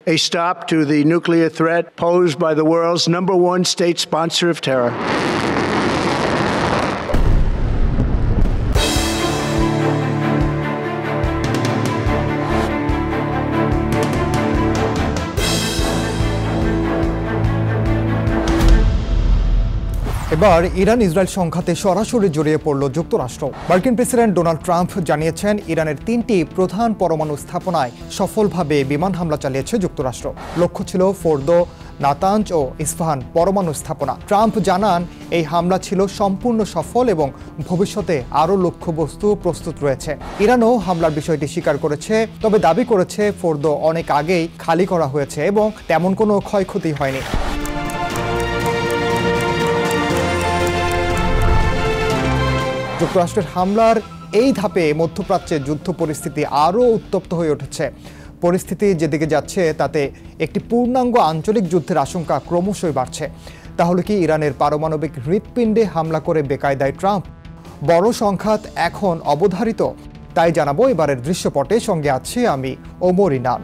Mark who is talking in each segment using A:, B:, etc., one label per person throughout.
A: a stop to the nuclear threat posed by the world's #1 state sponsor of terror.
B: এবার Iran Israel সংঘাতে সরাসরি জড়িয়ে পড়ল যুক্তরাষ্ট্র। মার্কিন প্রেসিডেন্ট ডোনাল্ড ট্রাম্প জানিয়েছেন ইরানের 3টি প্রধান পরমাণু স্থাপনায় সফলভাবে বিমান হামলা চালিয়েছে যুক্তরাষ্ট্র। লক্ষ্য ছিল ফোর্দো, নাতাঞ্জ ও ইস্পাহান পরমাণু স্থাপনা। ট্রাম্প জানান এই হামলা ছিল সম্পূর্ণ সফল এবং ভবিষ্যতে আরও লক্ষ্যবস্তু প্রস্তুত রয়েছে। ইরানও হামলার বিষয়টি স্বীকার করেছে, তবে দাবি করেছে ফোর্দো অনেক আগেই খালি করা হয়েছে এবং তেমন কোনো ক্ষয়ক্ষতি হয়নি। যুক্তরাষ্ট্রের হামলার এই ধাপে মধ্যপ্রাচ্যের যুদ্ধ পরিস্থিতি আরও উত্তপ্ত হয়ে উঠেছে। পরিস্থিতি যেদিকে যাচ্ছে তাতে একটি পূর্ণাঙ্গ আঞ্চলিক যুদ্ধের আশঙ্কা ক্রমশই বাড়ছে। তাহলে কি ইরানের পারমাণবিক হৃৎপিণ্ডে হামলা করে বেকায়দায় ট্রাম্প? বড় সংঘাত এখন অবধারিত, তাই জানাবো এবারের দৃশ্যপটে। সঙ্গে আছি আমি ওমর ইনান।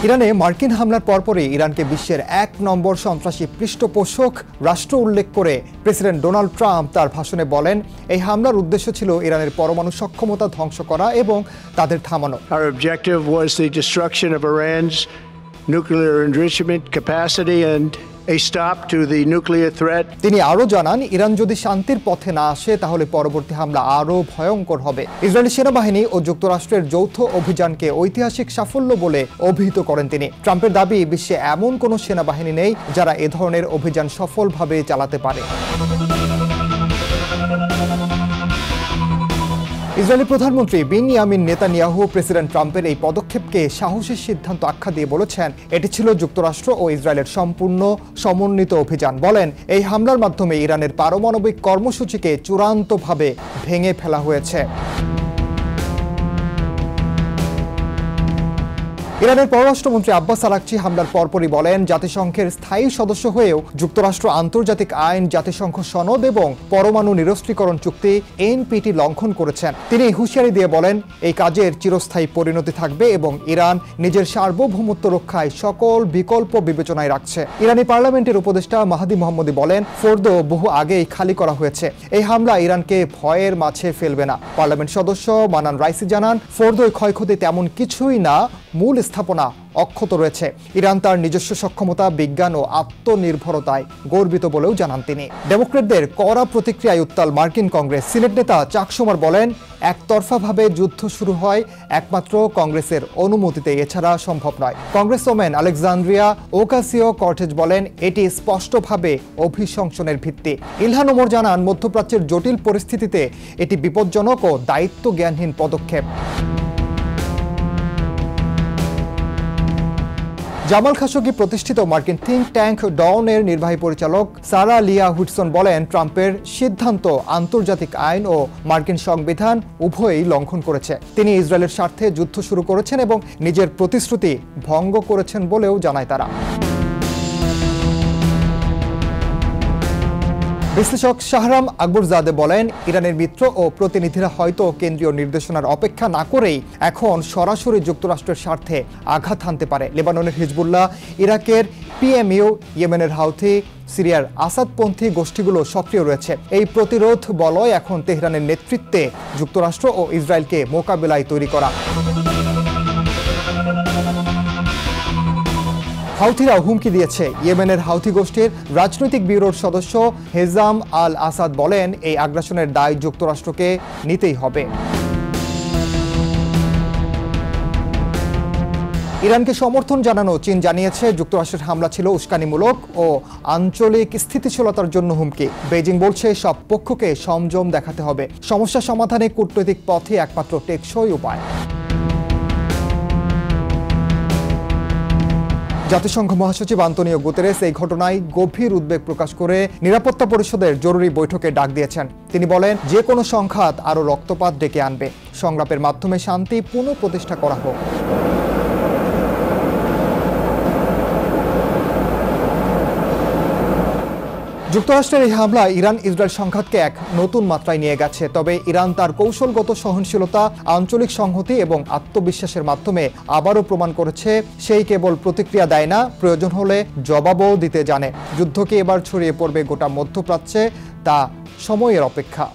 B: ইরানে মার্কিন হামলার পরপরই ইরানকে বিশ্বের 1 নম্বর সন্ত্রাসী পৃষ্ঠপোষক রাষ্ট্র উল্লেখ করে প্রেসিডেন্ট ডোনাল্ড ট্রাম্প তার ভাষণে বলেন, এই হামলার উদ্দেশ্য ছিল ইরানের পরমাণু সক্ষমতা ধ্বংস করা এবং তাদের থামানো।
A: Our objective was the destruction of Iran's nuclear enrichment capacity and a stop to the nuclear threat.
B: তিনি আরও জানান, ইরান যদি শান্তির পথে না আসে তাহলে পরবর্তী হামলা আরও ভয়ঙ্কর হবে। ইসরায়েলি সেনাবাহিনী ও যুক্তরাষ্ট্রের যৌথ অভিযানকে ঐতিহাসিক সাফল্য বলে অভিহিত করেন তিনি। ট্রাম্পের দাবি, বিশ্বে এমন কোনো সেনাবাহিনী নেই যারা এ ধরনের অভিযান সফলভাবে চালাতে পারে। ইসরায়েলি প্রধানমন্ত্রী বিনয়ামিন নেতানিয়াহু প্রেসিডেন্ট ট্রাম্পের এই পদক্ষেপকে সাহসী সিদ্ধান্ত আখ্যা দিয়ে বলেছেন, এটি ছিল যুক্তরাষ্ট্র ও ইসরায়েলের সম্পূর্ণ সমন্বিত অভিযান। বলেন, এই হামলার মাধ্যমে ইরানের পারমাণবিক কর্মসূচিকে চূড়ান্তভাবে ভেঙে ফেলা হয়েছে। ইরানের পররাষ্ট্রমন্ত্রী আব্বাস আরাকচি হামলার পরপরই বলেন, জাতিসংঘের স্থায়ী সদস্য হয়েও যুক্তরাষ্ট্র আন্তর্জাতিক আইন, জাতিসংঘ সনদ এবং পরমাণু নিরস্ত্রীকরণ চুক্তি এনপিটি লঙ্ঘন করেছেন। তিনি হুঁশিয়ারি দিয়ে বলেন, এই কাজের চিরস্থায়ী পরিণতি থাকবে এবং ইরান নিজের সার্বভৌমত্ব রক্ষায় সকল বিকল্প বিবেচনায় রাখছে। ইরানি পার্লামেন্টের উপদেষ্টা মাহাদি মোহাম্মদী বলেন, ফোর্দো বহু আগেই খালি করা হয়েছে। এই হামলা ইরানকে ভয়ের মাঝে ফেলবে না। পার্লামেন্ট সদস্য মানান রাইসি জানান, ফোর্দোয় ক্ষয়ক্ষতি তেমন কিছুই না, মূল স্থাপনা অক্ষত রয়েছে। ইরান তার নিজস্ব সক্ষমতা, বিজ্ঞান ও আত্মনির্ভরতায় গর্বিত বলেও জানান তিনি। ডেমোক্রেটদের কড়া প্রতিক্রিয়ায় উত্তাল মার্কিন কংগ্রেস। সিনেট নেতা চাক শুমার বলেন, একতরফাভাবে যুদ্ধ শুরু হয় একমাত্র কংগ্রেসের অনুমতিতে, এছাড়া সম্ভব নয়। কংগ্রেসম্যান আলেকজান্দ্রিয়া ওকাসিও কর্টেজ বলেন, এটি স্পষ্টভাবে অভিশংসনের ভিত্তি। ইলহান ওমর জানান, মধ্যপ্রাচ্যের জটিল পরিস্থিতিতে এটি বিপজ্জনক ও দায়িত্বজ্ঞানহীন পদক্ষেপ। জামাল খাশোগি প্রতিষ্ঠিত মার্কিন থিঙ্ক ট্যাঙ্ক ডনের নির্বাহী পরিচালক সারা লিয়া হুইটসন বলেন, ট্রাম্পের সিদ্ধান্ত আন্তর্জাতিক আইন ও মার্কিন সংবিধান উভয়ই লঙ্ঘন করেছে। তিনি ইসরায়েলের স্বার্থে যুদ্ধ শুরু করেছেন এবং নিজের প্রতিশ্রুতি ভঙ্গ করেছেন বলেও জানায় তারা। বিশ্লেষক শাহরাম আকবরজাদে বলেন, ইরানের মিত্র ও প্রতিনিধিরা হয়তো কেন্দ্রীয় নির্দেশনার অপেক্ষা না করেই এখন সরাসরি যুক্তরাষ্ট্রের স্বার্থে আঘাত হানতে পারে। লেবাননের হিজবুল্লাহ, ইরাকের পিএমইউ, ইয়েমেনের হাউথি, সিরিয়ার আসাদপন্থী গোষ্ঠীগুলো সক্রিয় রয়েছে। এই প্রতিরোধ বলয় এখন তেহরানের নেতৃত্বে যুক্তরাষ্ট্র ও ইসরায়েলকে মোকাবিলায় তৈরি করা। হাউথিরা হুমকি দিয়েছে। ইয়েমেনের হাউথি গোষ্ঠীর রাজনৈতিক ব্যুরোর সদস্য হেজাম আল আসাদ বলেন, এই আগ্রাসনের দায় যুক্তরাষ্ট্রকে নিতেই হবে। ইরানকে সমর্থন জানানো চীন জানিয়েছে, যুক্তরাষ্ট্রের হামলা ছিল উস্কানিমূলক ও আঞ্চলিক স্থিতিশীলতার জন্য হুমকি। বেজিং বলছে, সব পক্ষকে সংযম দেখাতে হবে। সমস্যা সমাধানে কূটনৈতিক পথই একমাত্র টেকসই উপায়। জাতিসংঘ মহাসচিব আন্তোনিও গুতেরেস এই ঘটনায় গভীর উদ্বেগ প্রকাশ করে নিরাপত্তা পরিষদের জরুরি বৈঠকে ডাক দিয়েছেন। তিনি বলেন, যে কোনো সংঘাত আরও রক্তপাত ডেকে আনবে। সংলাপের মাধ্যমে শান্তি পুনঃপ্রতিষ্ঠা করা হোক। যুক্তরাষ্ট্রের এই হামলা ইরান ইসরায়েল সংঘাতকে এক নতুন মাত্রায় নিয়ে গেছে। তবে ইরান তার কৌশলগত সহনশীলতা, আঞ্চলিক সংহতি এবং আত্মবিশ্বাসের মাধ্যমে আবারও প্রমাণ করেছে সেই কেবল প্রতিক্রিয়া দেয় না, প্রয়োজন হলে জবাবও দিতে জানে। যুদ্ধকে এবার ছড়িয়ে পড়বে গোটা মধ্যপ্রাচ্যে, তা সময়ের অপেক্ষা।